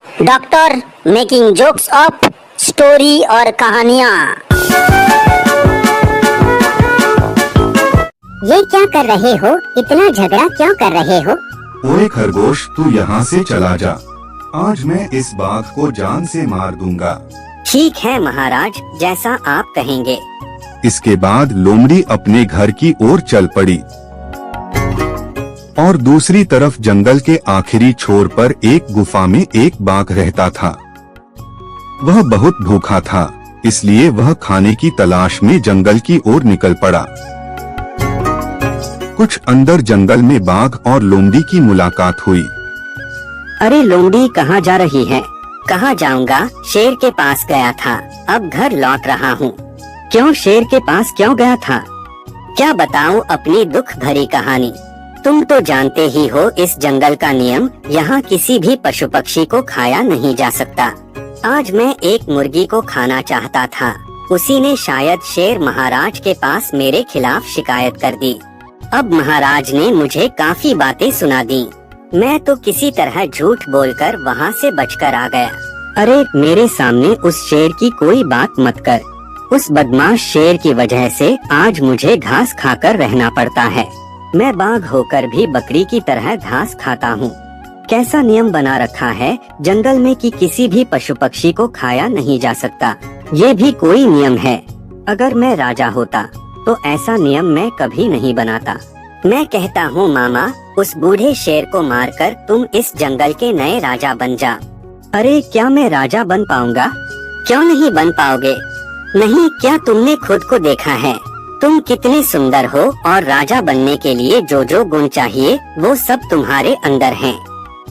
Doctor making jokes of story और कहानियाँ। ये क्या कर रहे हो? इतना झगड़ा क्यों कर रहे हो? ओए खरगोश, तू यहाँ से चला जा। आज मैं इस बाघ को जान से मार दूंगा। ठीक है महाराज, जैसा आप कहेंगे। इसके बाद लोमड़ी अपने घर की ओर चल पड़ी और दूसरी तरफ जंगल के आखिरी छोर पर एक गुफा में एक बाघ रहता था। वह बहुत भूखा था, इसलिए वह खाने की तलाश में जंगल की ओर निकल पड़ा। कुछ अंदर जंगल में बाघ और लोमड़ी की मुलाकात हुई। अरे लोमड़ी, कहाँ जा रही है? कहाँ जाऊंगा, शेर के पास गया था, अब घर लौट रहा हूँ। क्यों, शेर के पास क्यों गया था? क्या बताऊं अपनी दुख भरी कहानी। तुम तो जानते ही हो इस जंगल का नियम, यहाँ किसी भी पशु पक्षी को खाया नहीं जा सकता। आज मैं एक मुर्गी को खाना चाहता था, उसी ने शायद शेर महाराज के पास मेरे खिलाफ शिकायत कर दी। अब महाराज ने मुझे काफी बातें सुना दी। मैं तो किसी तरह झूठ बोलकर वहाँ से बचकर आ गया। अरे मेरे सामने उस शेर की कोई बात मत कर। उस बदमाश शेर की वजह से आज मुझे घास खाकर रहना पड़ता है। मैं बाघ होकर भी बकरी की तरह घास खाता हूँ। कैसा नियम बना रखा है जंगल में कि किसी भी पशु पक्षी को खाया नहीं जा सकता। ये भी कोई नियम है? अगर मैं राजा होता तो ऐसा नियम मैं कभी नहीं बनाता। मैं कहता हूँ मामा, उस बूढ़े शेर को मारकर तुम इस जंगल के नए राजा बन जा। अरे क्या मैं राजा बन पाऊंगा? क्यों नहीं बन पाओगे? नहीं, क्या तुमने खुद को देखा है? तुम कितने सुंदर हो और राजा बनने के लिए जो जो गुण चाहिए वो सब तुम्हारे अंदर हैं।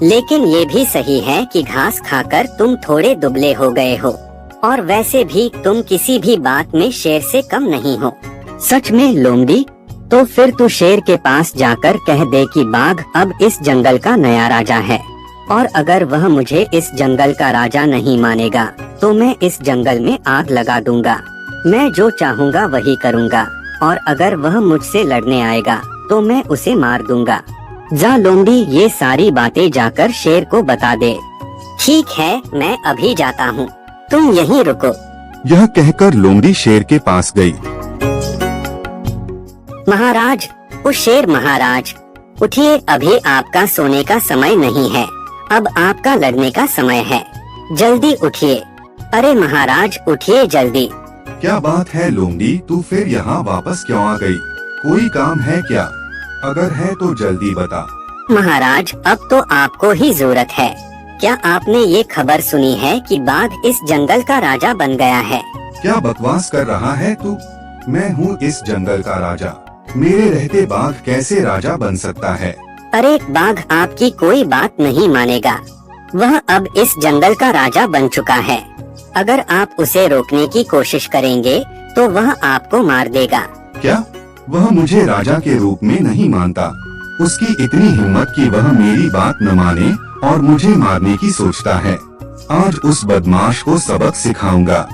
लेकिन ये भी सही है कि घास खाकर तुम थोड़े दुबले हो गए हो, और वैसे भी तुम किसी भी बात में शेर से कम नहीं हो। सच में लोमड़ी? तो फिर तू शेर के पास जाकर कह दे कि बाघ अब इस जंगल का नया राजा है, और अगर वह मुझे इस जंगल का राजा नहीं मानेगा तो मैं इस जंगल में आग लगा दूंगा। मैं जो चाहूँगा वही करूँगा, और अगर वह मुझसे लड़ने आएगा तो मैं उसे मार दूंगा। जा लोमड़ी, ये सारी बातें जाकर शेर को बता दे। ठीक है, मैं अभी जाता हूँ, तुम यहीं रुको। यह कहकर लोमड़ी शेर के पास गई। महाराज, ओ शेर महाराज, उठिए, अभी आपका सोने का समय नहीं है, अब आपका लड़ने का समय है। जल्दी उठिए। अरे महाराज, उठिए जल्दी। क्या बात है लोमड़ी, तू फिर यहाँ वापस क्यों आ गई? कोई काम है क्या? अगर है तो जल्दी बता। महाराज, अब तो आपको ही जरूरत है। क्या आपने ये खबर सुनी है कि बाघ इस जंगल का राजा बन गया है? क्या बकवास कर रहा है तू? मैं हूँ इस जंगल का राजा, मेरे रहते बाघ कैसे राजा बन सकता है? अरे बाघ आपकी कोई बात नहीं मानेगा, वह अब इस जंगल का राजा बन चुका है। अगर आप उसे रोकने की कोशिश करेंगे तो वह आपको मार देगा। क्या? वह मुझे राजा के रूप में नहीं मानता? उसकी इतनी हिम्मत कि वह मेरी बात न माने और मुझे मारने की सोचता है। आज उस बदमाश को सबक सिखाऊंगा।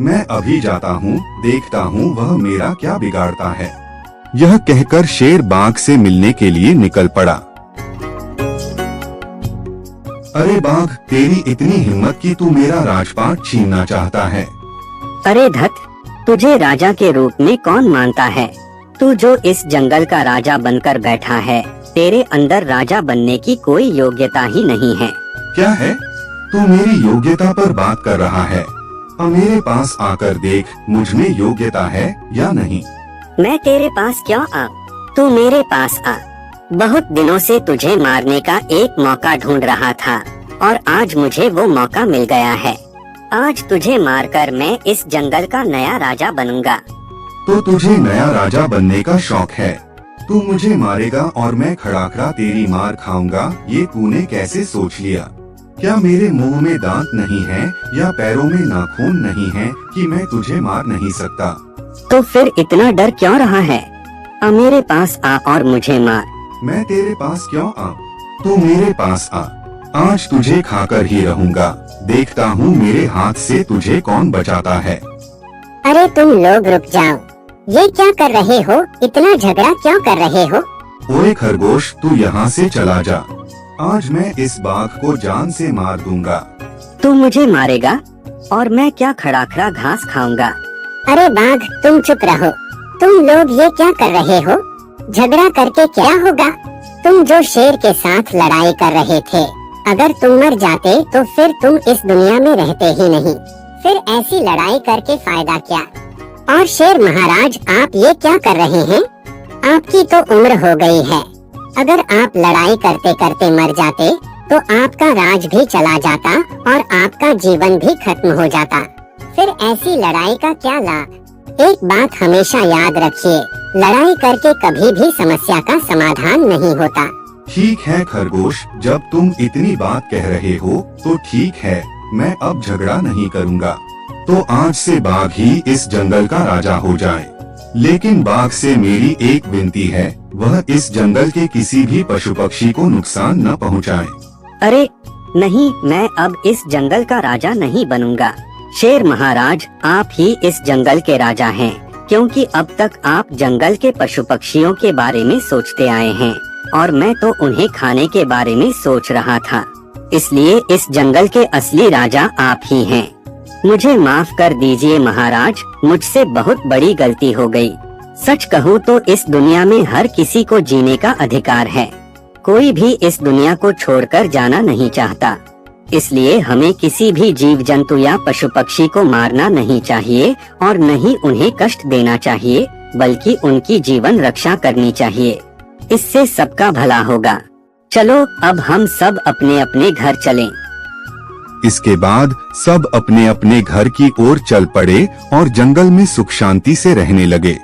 मैं अभी जाता हूँ, देखता हूँ वह मेरा क्या बिगाड़ता है। यह कहकर शेर बाघ से मिलने के लिए निकल पड़ा। अरे बाघ, तेरी इतनी हिम्मत कि तू मेरा राजपाट छीनना चाहता है? अरे धत, तुझे राजा के रूप में कौन मानता है? तू जो इस जंगल का राजा बनकर बैठा है, तेरे अंदर राजा बनने की कोई योग्यता ही नहीं है। क्या है? तू मेरी योग्यता पर बात कर रहा है? अब मेरे पास आकर देख, मुझ में योग्यता है या नहीं। मैं तेरे पास क्यों आऊं? तू मेरे पास आ। बहुत दिनों से तुझे मारने का एक मौका ढूंढ रहा था, और आज मुझे वो मौका मिल गया है। आज तुझे मारकर मैं इस जंगल का नया राजा बनूंगा। तो तुझे नया राजा बनने का शौक है? तू मुझे मारेगा और मैं खड़ा खड़ा तेरी मार खाऊंगा, ये तूने कैसे सोच लिया? क्या मेरे मुंह में दांत नहीं है या पैरों में नाखून नहीं है कि मैं तुझे मार नहीं सकता? तो फिर इतना डर क्यों रहा है? अब मेरे पास आ और मुझे मार। मैं तेरे पास क्यों आऊं? तू मेरे पास आ। आज तुझे खाकर ही रहूंगा। देखता हूँ मेरे हाथ से तुझे कौन बचाता है। अरे तुम लोग रुक जाओ, ये क्या कर रहे हो? इतना झगड़ा क्यों कर रहे हो? ओए खरगोश, तू यहाँ से चला जा। आज मैं इस बाघ को जान से मार दूंगा। तू मुझे मारेगा और मैं क्या खड़ा खड़ा घास खाऊंगा। अरे बाघ, तुम चुप रहो। तुम लोग ये क्या कर रहे हो? झगड़ा करके क्या होगा? तुम जो शेर के साथ लड़ाई कर रहे थे, अगर तुम मर जाते तो फिर तुम इस दुनिया में रहते ही नहीं। फिर ऐसी लड़ाई करके फायदा क्या? और शेर महाराज, आप ये क्या कर रहे हैं? आपकी तो उम्र हो गई है। अगर आप लड़ाई करते करते मर जाते तो आपका राज भी चला जाता और आपका जीवन भी खत्म हो जाता। फिर ऐसी लड़ाई का क्या लाभ? एक बात हमेशा याद रखिए, लड़ाई करके कभी भी समस्या का समाधान नहीं होता। ठीक है खरगोश, जब तुम इतनी बात कह रहे हो तो ठीक है, मैं अब झगड़ा नहीं करूँगा। तो आज से बाघ ही इस जंगल का राजा हो जाए। लेकिन बाघ से मेरी एक विनती है, वह इस जंगल के किसी भी पशु पक्षी को नुकसान न पहुँचाए। अरे नहीं, मैं अब इस जंगल का राजा नहीं बनूंगा। शेर महाराज, आप ही इस जंगल के राजा हैं, क्योंकि अब तक आप जंगल के पशु पक्षियों के बारे में सोचते आए हैं और मैं तो उन्हें खाने के बारे में सोच रहा था। इसलिए इस जंगल के असली राजा आप ही हैं। मुझे माफ कर दीजिए महाराज, मुझसे बहुत बड़ी गलती हो गई। सच कहूँ तो इस दुनिया में हर किसी को जीने का अधिकार है। कोई भी इस दुनिया को छोड़कर जाना नहीं चाहता। इसलिए हमें किसी भी जीव जंतु या पशु पक्षी को मारना नहीं चाहिए और न ही उन्हें कष्ट देना चाहिए, बल्कि उनकी जीवन रक्षा करनी चाहिए। इससे सबका भला होगा। चलो अब हम सब अपने अपने घर चलें। इसके बाद सब अपने अपने घर की ओर चल पड़े और जंगल में सुख शांति से रहने लगे।